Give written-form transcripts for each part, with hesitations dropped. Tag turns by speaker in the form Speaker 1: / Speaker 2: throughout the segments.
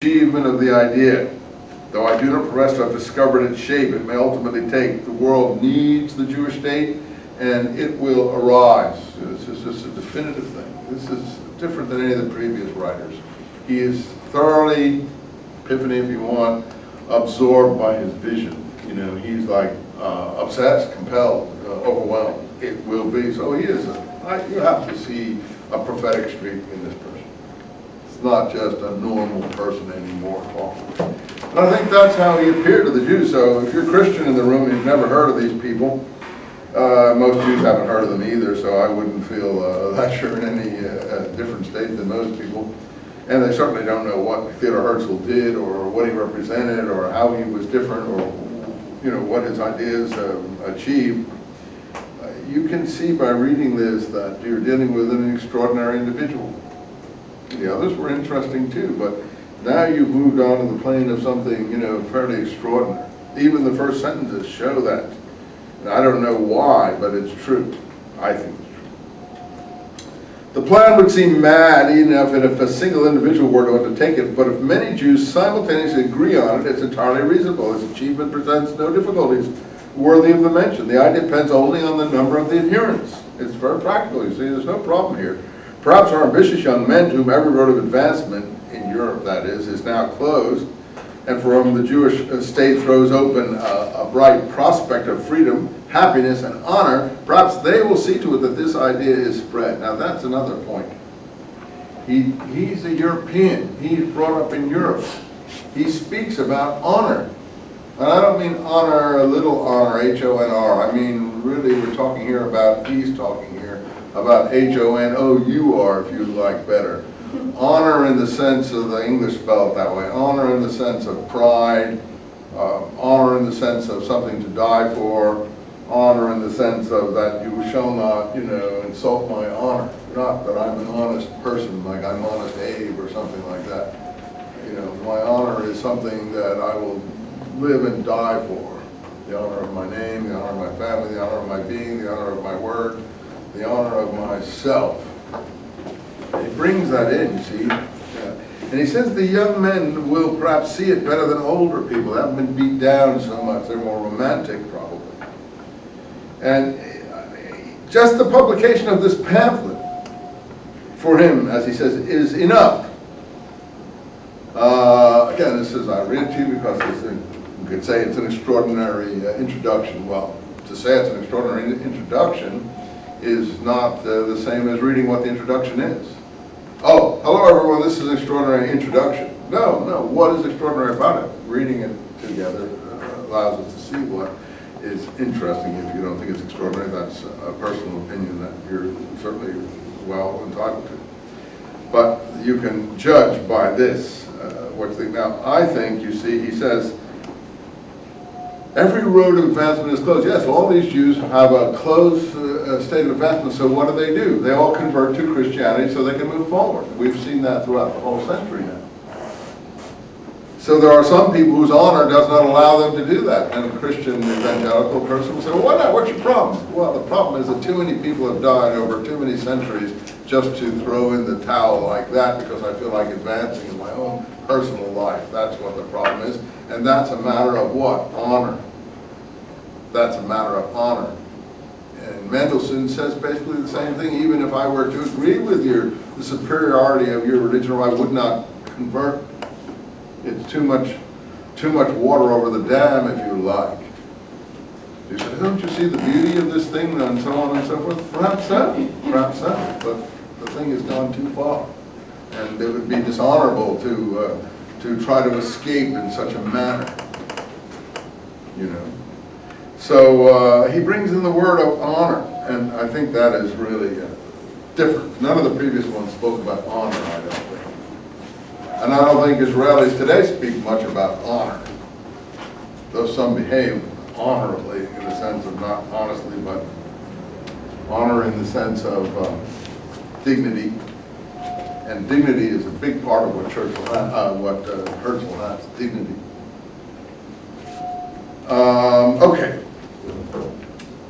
Speaker 1: achievement of the idea. Though I do not profess to have discovered its shape, it may ultimately take. The world needs the Jewish state, and it will arise. This is just a definitive thing. This is different than any of the previous writers. He is thoroughly, epiphany if you want, absorbed by his vision. You know, he's like obsessed, compelled, overwhelmed. It will be. So he is. You have to see a prophetic streak in this person. It's not just a normal person anymore. And I think that's how he appeared to the Jews. So if you're a Christian in the room and you've never heard of these people, most Jews haven't heard of them either, so I wouldn't feel that sure in any different state than most people. And they certainly don't know what Theodore Herzl did, or what he represented, or how he was different, or what his ideas achieved. You can see by reading this that you're dealing with an extraordinary individual. The others were interesting too, but now you've moved on to the plane of something, fairly extraordinary. Even the first sentences show that. And I don't know why, but it's true. I think it's true. The plan would seem mad even if a single individual were to undertake it, but if many Jews simultaneously agree on it, it's entirely reasonable. Its achievement presents no difficulties worthy of the mention. The idea depends only on the number of the adherents. It's very practical, you see, there's no problem here. Perhaps our ambitious young men, to whom every road of advancement, in Europe that is now closed, and for whom the Jewish state throws open a bright prospect of freedom, happiness, and honor, perhaps they will see to it that this idea is spread. Now that's another point. He's a European. He's brought up in Europe. He speaks about honor. And I don't mean honor, a little honor, H-O-N-R. I mean, really, we're talking here about, he's talking here about H-O-N-O-U-R, if you like better. Honor in the sense of the English spell it that way. Honor in the sense of pride. Honor in the sense of something to die for. Honor in the sense of that you shall not, insult my honor. Not that I'm an honest person, like I'm honest Abe or something like that. My honor is something that I will live and die for. The honor of my name, the honor of my family, the honor of my being, the honor of my word, the honor of myself. He brings that in, you see. And he says the young men will perhaps see it better than older people. They haven't been beat down so much. They're more romantic, probably. And just the publication of this pamphlet, for him, as he says, is enough. Again, this is, I read it to you because you could say it's an extraordinary introduction. Well, to say it's an extraordinary introduction is not the same as reading what the introduction is. Oh, hello everyone, this is an extraordinary introduction. No, what is extraordinary about it? Reading it together allows us to see what is interesting. If you don't think it's extraordinary, that's a personal opinion that you're certainly well entitled to. But you can judge by this what you think. Now, I think, you see, he says, every road of advancement is closed. Yes, all these Jews have a closed state of advancement, so what do? They all convert to Christianity so they can move forward. We've seen that throughout the whole century now. So there are some people whose honor does not allow them to do that. And a Christian evangelical person will say, well, why not? What's your problem? Well, the problem is that too many people have died over too many centuries just to throw in the towel like that because I feel like advancing in my own personal life. That's what the problem is. And that's a matter of what? Honor. That's a matter of honor. And Mendelssohn says basically the same thing. Even if I were to agree with the superiority of your religion, or I would not convert, it's too much water over the dam, if you like. You say, don't you see the beauty of this thing, and so on and so forth? Perhaps so, but the thing has gone too far. And it would be dishonorable to try to escape in such a manner, So he brings in the word of honor, and I think that is really different. None of the previous ones spoke about honor, I don't think. And I don't think Israelis today speak much about honor, though some behave honorably in the sense of not honestly, but honor in the sense of dignity. And dignity is a big part of what Herzl has, dignity. Okay.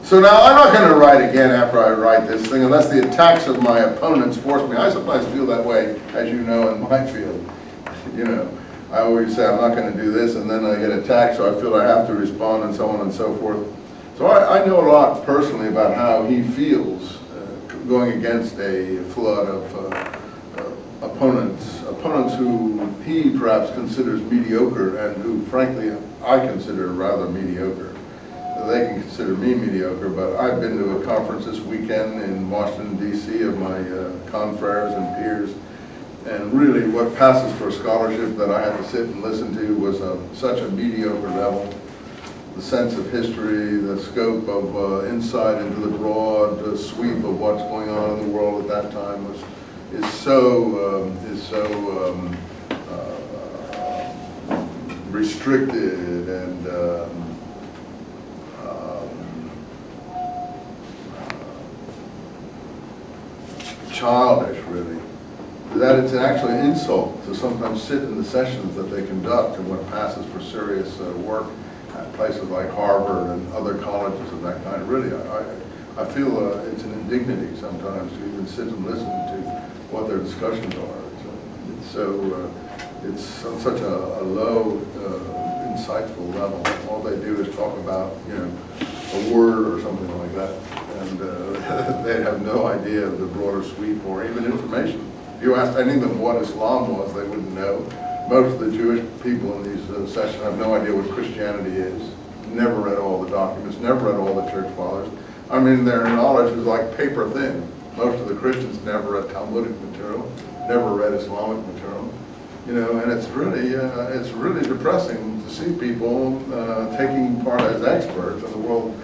Speaker 1: So now I'm not going to write again after I write this thing unless the attacks of my opponents force me. I sometimes feel that way, as you know, in my field. I always say I'm not going to do this, and then I get attacked, so I feel I have to respond, and so on and so forth. So I know a lot personally about how he feels going against a flood of opponents who he perhaps considers mediocre, and who frankly I consider rather mediocre. They can consider me mediocre, but I've been to a conference this weekend in Washington, D.C. of my confreres and peers, and really what passes for scholarship that I had to sit and listen to was such a mediocre level. The sense of history, the scope of insight into the broad sweep of what's going on in the world at that time is so restricted and childish, really, that it's actually an insult to sometimes sit in the sessions that they conduct and what passes for serious work at places like Harvard and other colleges of that kind. Really, I feel it's an indignity sometimes to even sit and listen to what their discussions are. It's on such a low, insightful level. All they do is talk about, a word or something like that, and they have no idea of the broader sweep or even information. If you asked any of them what Islam was, they wouldn't know. Most of the Jewish people in these sessions have no idea what Christianity is. Never read all the documents, never read all the church fathers. I mean, their knowledge is like paper thin. Most of the Christians never read Talmudic material, never read Islamic material. And it's really depressing to see people taking part as experts in the world,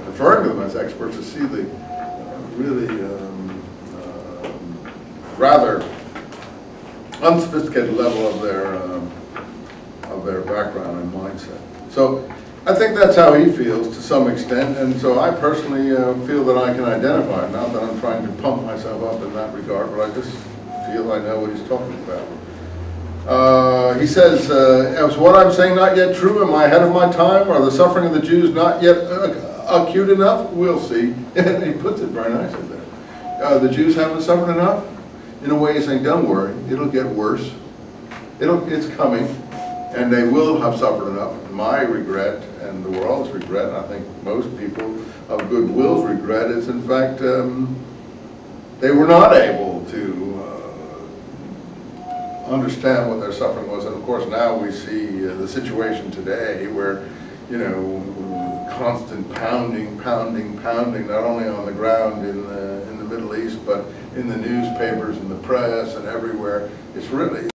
Speaker 1: referring to them as experts, to see the really rather unsophisticated level of their background and mindset. So I think that's how he feels to some extent, and so I personally feel that I can identify. Not that I'm trying to pump myself up in that regard, but I just feel I know what he's talking about. He says, is what I'm saying not yet true? Am I ahead of my time? Are the suffering of the Jews not yet acute enough? We'll see. And he puts it very nicely there. The Jews haven't suffered enough? In a way, he's saying, don't worry, it'll get worse. It's coming, and they will have suffered enough. My regret, and the world's regret, and I think most people of goodwill's regret, is in fact they were not able to understand what their suffering was. And of course now we see the situation today where, constant pounding, not only on the ground in the Middle East, but in the newspapers and the press and everywhere. It's really